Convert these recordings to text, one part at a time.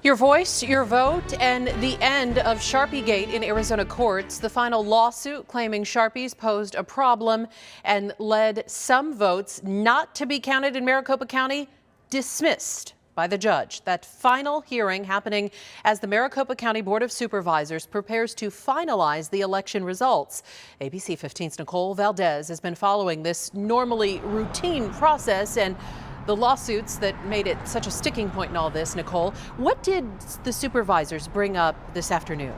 Your voice, your vote, and the end of Sharpie-gate in Arizona courts. The final lawsuit claiming Sharpies posed a problem and led some votes not to be counted in Maricopa County dismissed by the judge. That final hearing happening as the Maricopa County Board of Supervisors prepares to finalize the election results. ABC 15's Nicole Valdez has been following this normally routine process and the lawsuits that made it such a sticking point in all this. Nicole, what did the supervisors bring up this afternoon?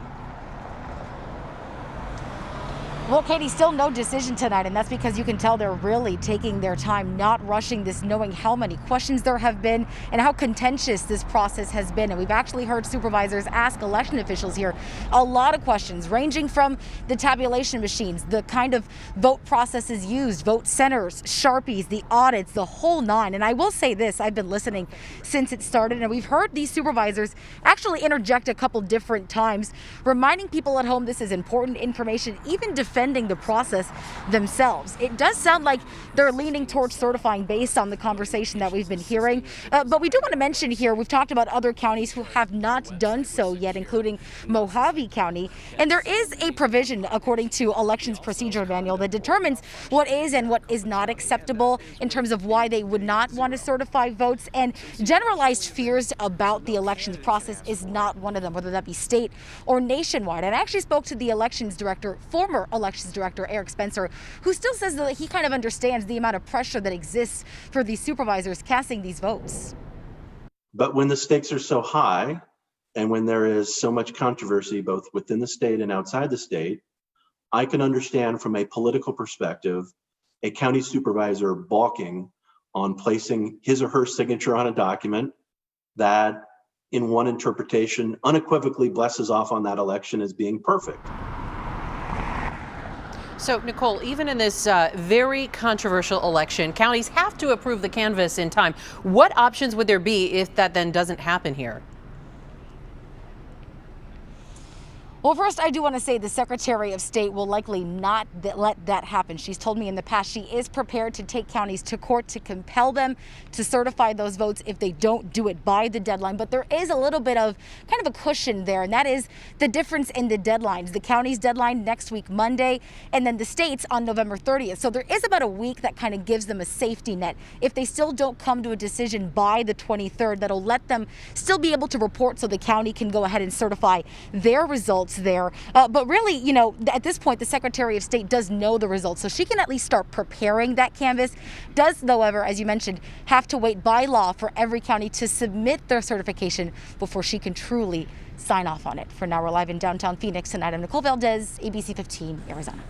Well, Katie, still no decision tonight, and that's because you can tell they're really taking their time, not rushing this, knowing how many questions there have been and how contentious this process has been. And we've actually heard supervisors ask election officials here a lot of questions, ranging from the tabulation machines, the kind of vote processes used, vote centers, Sharpies, the audits, the whole nine. And I will say this, I've been listening since it started, and we've heard these supervisors actually interject a couple different times, reminding people at home this is important information, even defending the process themselves. It does sound like they're leaning towards certifying based on the conversation that we've been hearing. But we do want to mention here, we've talked about other counties who have not done so yet, including Mojave County. And there is a provision, according to Elections Procedure Manual, that determines what is and what is not acceptable in terms of why they would not want to certify votes. And generalized fears about the elections process is not one of them, whether that be state or nationwide. And I actually spoke to the elections director, former elections director Eric Spencer, who still says that he kind of understands the amount of pressure that exists for these supervisors casting these votes. But when the stakes are so high and when there is so much controversy both within the state and outside the state, I can understand from a political perspective a county supervisor balking on placing his or her signature on a document that in one interpretation unequivocally blesses off on that election as being perfect. So, Nicole, even in this very controversial election, counties have to approve the canvass in time. What options would there be if that then doesn't happen here? Well, first, I do want to say the Secretary of State will likely not let that happen. She's told me in the past she is prepared to take counties to court to compel them to certify those votes if they don't do it by the deadline. But there is a little bit of kind of a cushion there, and that is the difference in the deadlines. The county's deadline next week, Monday, and then the state's on November 30th. So there is about a week that kind of gives them a safety net. If they still don't come to a decision by the 23rd, that'll let them still be able to report so the county can go ahead and certify their results there. But really, you know, at this point, the Secretary of State does know the results, so she can at least start preparing that canvass. Does, however, as you mentioned, have to wait by law for every county to submit their certification before she can truly sign off on it. For now, we're live in downtown Phoenix tonight. I'm Nicole Valdez, ABC 15, Arizona.